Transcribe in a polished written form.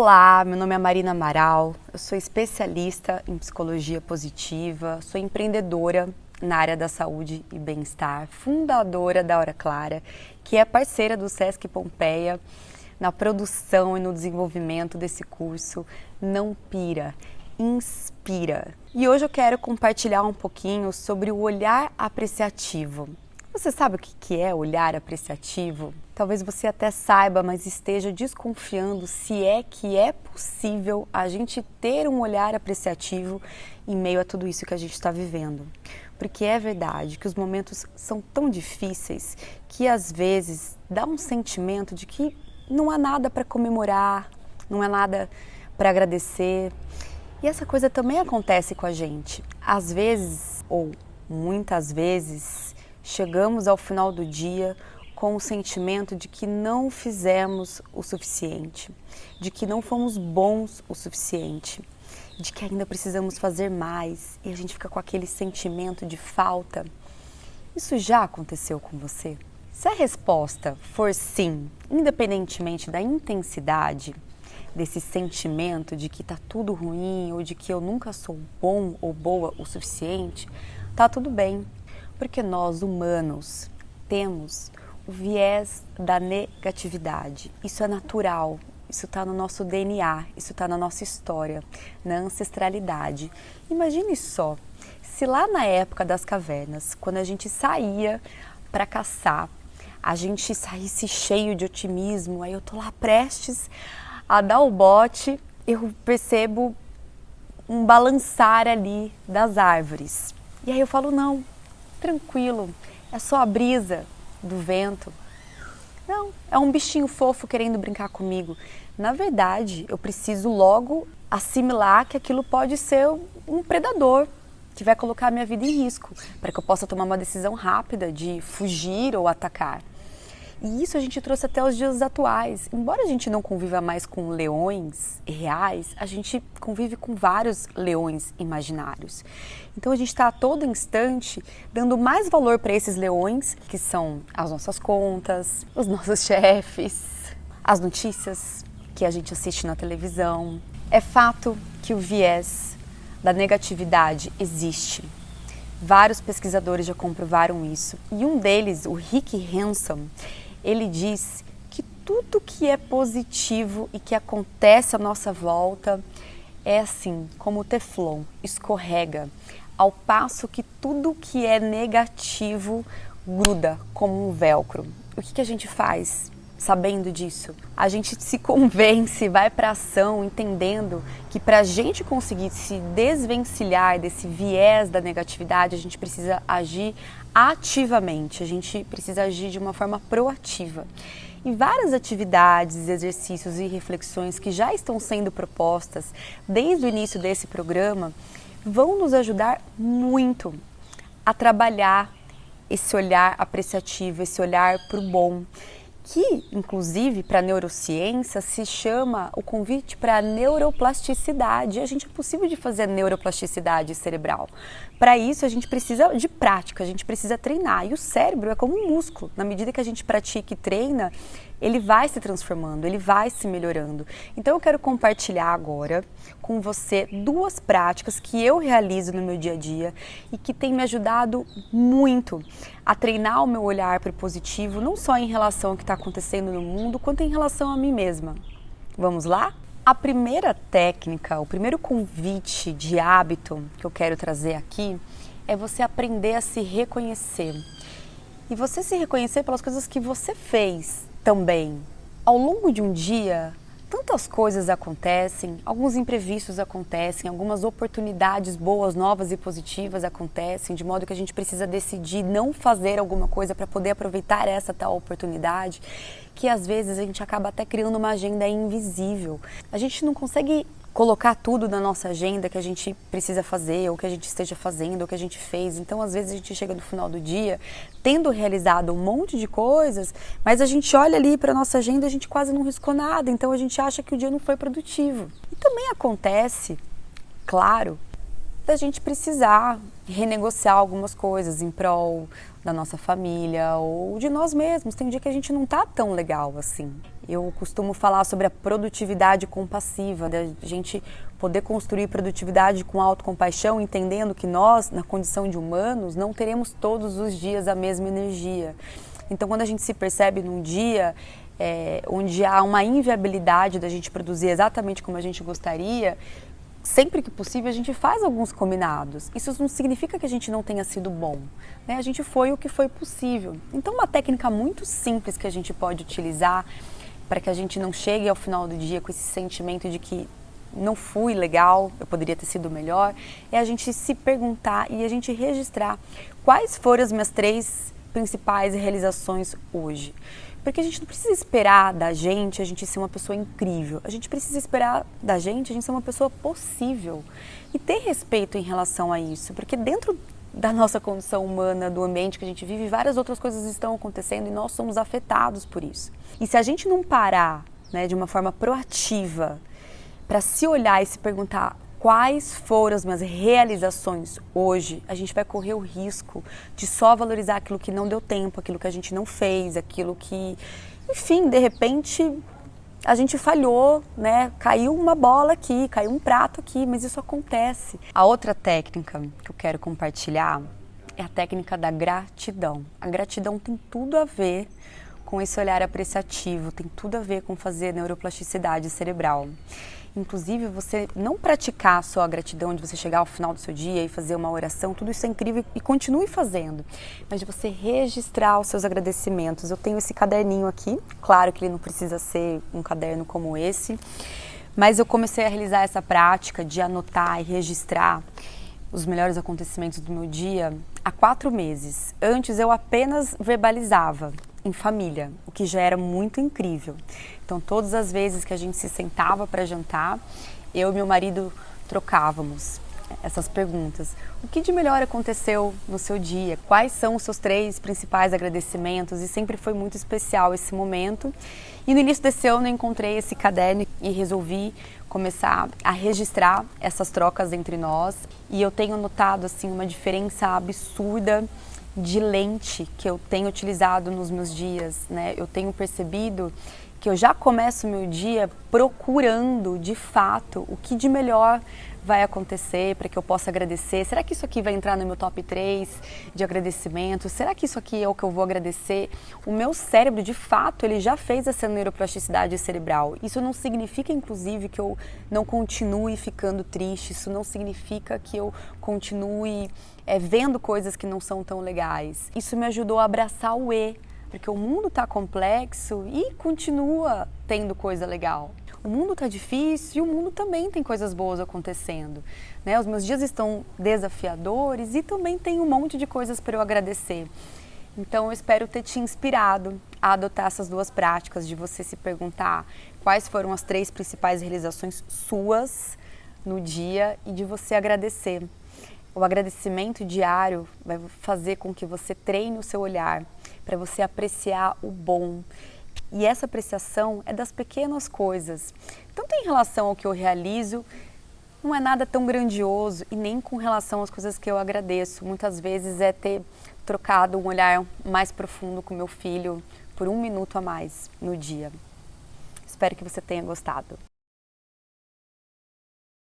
Olá, meu nome é Marina Amaral, eu sou especialista em psicologia positiva, sou empreendedora na área da saúde e bem-estar, fundadora da Hora Clara, que é parceira do Sesc Pompeia na produção e no desenvolvimento desse curso Não Pira, Inspira. E hoje eu quero compartilhar um pouquinho sobre o olhar apreciativo. Você sabe o que é olhar apreciativo? Talvez você até saiba, mas esteja desconfiando se é que é possível a gente ter um olhar apreciativo em meio a tudo isso que a gente está vivendo. Porque é verdade que os momentos são tão difíceis que às vezes dá um sentimento de que não há nada para comemorar, não há nada para agradecer. E essa coisa também acontece com a gente. Às vezes, ou muitas vezes, chegamos ao final do dia com o sentimento de que não fizemos o suficiente, de que não fomos bons o suficiente, de que ainda precisamos fazer mais e a gente fica com aquele sentimento de falta. Isso já aconteceu com você? Se a resposta for sim, independentemente da intensidade desse sentimento de que tá tudo ruim ou de que eu nunca sou bom ou boa o suficiente, tá tudo bem. Porque nós, humanos, temos o viés da negatividade. Isso é natural, isso está no nosso DNA, isso está na nossa história, na ancestralidade. Imagine só, se lá na época das cavernas, quando a gente saía para caçar, a gente saísse cheio de otimismo, aí eu tô lá prestes a dar o bote, eu percebo um balançar ali das árvores. E aí eu falo, não, tranquilo, é só a brisa do vento. Não, é um bichinho fofo querendo brincar comigo. Na verdade, eu preciso logo assimilar que aquilo pode ser um predador que vai colocar a minha vida em risco, para que eu possa tomar uma decisão rápida de fugir ou atacar. E isso a gente trouxe até os dias atuais. Embora a gente não conviva mais com leões reais, a gente convive com vários leões imaginários. Então a gente está a todo instante dando mais valor para esses leões, que são as nossas contas, os nossos chefes, as notícias que a gente assiste na televisão. É fato que o viés da negatividade existe. Vários pesquisadores já comprovaram isso. E um deles, o Rick Hanson, ele diz que tudo que é positivo e que acontece à nossa volta é assim, como o teflon, escorrega, ao passo que tudo que é negativo gruda como um velcro. O que a gente faz sabendo disso? A gente se convence, vai para ação, entendendo que para a gente conseguir se desvencilhar desse viés da negatividade, a gente precisa agir ativamente, a gente precisa agir de uma forma proativa. E várias atividades, exercícios e reflexões que já estão sendo propostas desde o início desse programa vão nos ajudar muito a trabalhar esse olhar apreciativo, esse olhar para o bom, que, inclusive, para a neurociência se chama o convite para a neuroplasticidade. A gente é possível de fazer a neuroplasticidade cerebral. Para isso, a gente precisa de prática, a gente precisa treinar. E o cérebro é como um músculo. Na medida que a gente pratica e treina, ele vai se transformando, ele vai se melhorando. Então, eu quero compartilhar agora com você duas práticas que eu realizo no meu dia a dia e que têm me ajudado muito a treinar o meu olhar para o positivo, não só em relação ao que está acontecendo no mundo, quanto em relação a mim mesma. Vamos lá? A primeira técnica, o primeiro convite de hábito que eu quero trazer aqui é você aprender a se reconhecer. E você se reconhecer pelas coisas que você fez também. Ao longo de um dia, tantas coisas acontecem, alguns imprevistos acontecem, algumas oportunidades boas, novas e positivas acontecem, de modo que a gente precisa decidir não fazer alguma coisa para poder aproveitar essa tal oportunidade, que às vezes a gente acaba até criando uma agenda invisível. A gente não consegue colocar tudo na nossa agenda que a gente precisa fazer, ou que a gente esteja fazendo, ou que a gente fez. Então, às vezes, a gente chega no final do dia tendo realizado um monte de coisas, mas a gente olha ali para a nossa agenda e a gente quase não riscou nada, então a gente acha que o dia não foi produtivo. E também acontece, claro, da gente precisar renegociar algumas coisas em prol da nossa família ou de nós mesmos. Tem dia que a gente não tá tão legal assim. Eu costumo falar sobre a produtividade compassiva, da gente poder construir produtividade com autocompaixão, entendendo que nós, na condição de humanos, não teremos todos os dias a mesma energia. Então, quando a gente se percebe num dia onde há uma inviabilidade da gente produzir exatamente como a gente gostaria, sempre que possível a gente faz alguns combinados. Isso não significa que a gente não tenha sido bom, né? A gente foi o que foi possível. Então, uma técnica muito simples que a gente pode utilizar para que a gente não chegue ao final do dia com esse sentimento de que não fui legal, eu poderia ter sido melhor, é a gente se perguntar e a gente registrar quais foram as minhas 3 principais realizações hoje. Porque a gente não precisa esperar da gente a gente ser uma pessoa incrível. A gente precisa esperar da gente a gente ser uma pessoa possível. E ter respeito em relação a isso. Porque dentro da nossa condição humana, do ambiente que a gente vive, várias outras coisas estão acontecendo e nós somos afetados por isso. E se a gente não parar, né, de uma forma proativa para se olhar e se perguntar quais foram as minhas realizações hoje, a gente vai correr o risco de só valorizar aquilo que não deu tempo, aquilo que a gente não fez, aquilo que, enfim, de repente a gente falhou, né? Caiu uma bola aqui, caiu um prato aqui, mas isso acontece. A outra técnica que eu quero compartilhar é a técnica da gratidão. A gratidão tem tudo a ver com esse olhar apreciativo, tem tudo a ver com fazer neuroplasticidade cerebral. Inclusive, você não praticar só a gratidão de você chegar ao final do seu dia e fazer uma oração, tudo isso é incrível e continue fazendo. Mas de você registrar os seus agradecimentos. Eu tenho esse caderninho aqui, claro que ele não precisa ser um caderno como esse, mas eu comecei a realizar essa prática de anotar e registrar os melhores acontecimentos do meu dia há 4 meses. Antes eu apenas verbalizava em família, o que já era muito incrível. Então, todas as vezes que a gente se sentava para jantar, eu e meu marido trocávamos essas perguntas. O que de melhor aconteceu no seu dia? Quais são os seus 3 principais agradecimentos? E sempre foi muito especial esse momento. E no início desse ano eu encontrei esse caderno e resolvi começar a registrar essas trocas entre nós. E eu tenho notado assim uma diferença absurda de lente que eu tenho utilizado nos meus dias, né? Eu tenho percebido que eu já começo o meu dia procurando, de fato, o que de melhor vai acontecer para que eu possa agradecer. Será que isso aqui vai entrar no meu top 3 de agradecimento? Será que isso aqui é o que eu vou agradecer? O meu cérebro, de fato, ele já fez essa neuroplasticidade cerebral. Isso não significa, inclusive, que eu não continue ficando triste. Isso não significa que eu continue vendo coisas que não são tão legais. Isso me ajudou a abraçar o porque o mundo está complexo e continua tendo coisa legal. O mundo está difícil e o mundo também tem coisas boas acontecendo, né? Os meus dias estão desafiadores e também tem um monte de coisas para eu agradecer. Então eu espero ter te inspirado a adotar essas 2 práticas de você se perguntar quais foram as 3 principais realizações suas no dia e de você agradecer. O agradecimento diário vai fazer com que você treine o seu olhar para você apreciar o bom. E essa apreciação é das pequenas coisas. Tanto em relação ao que eu realizo, não é nada tão grandioso e nem com relação às coisas que eu agradeço. Muitas vezes é ter trocado um olhar mais profundo com meu filho por 1 minuto a mais no dia. Espero que você tenha gostado.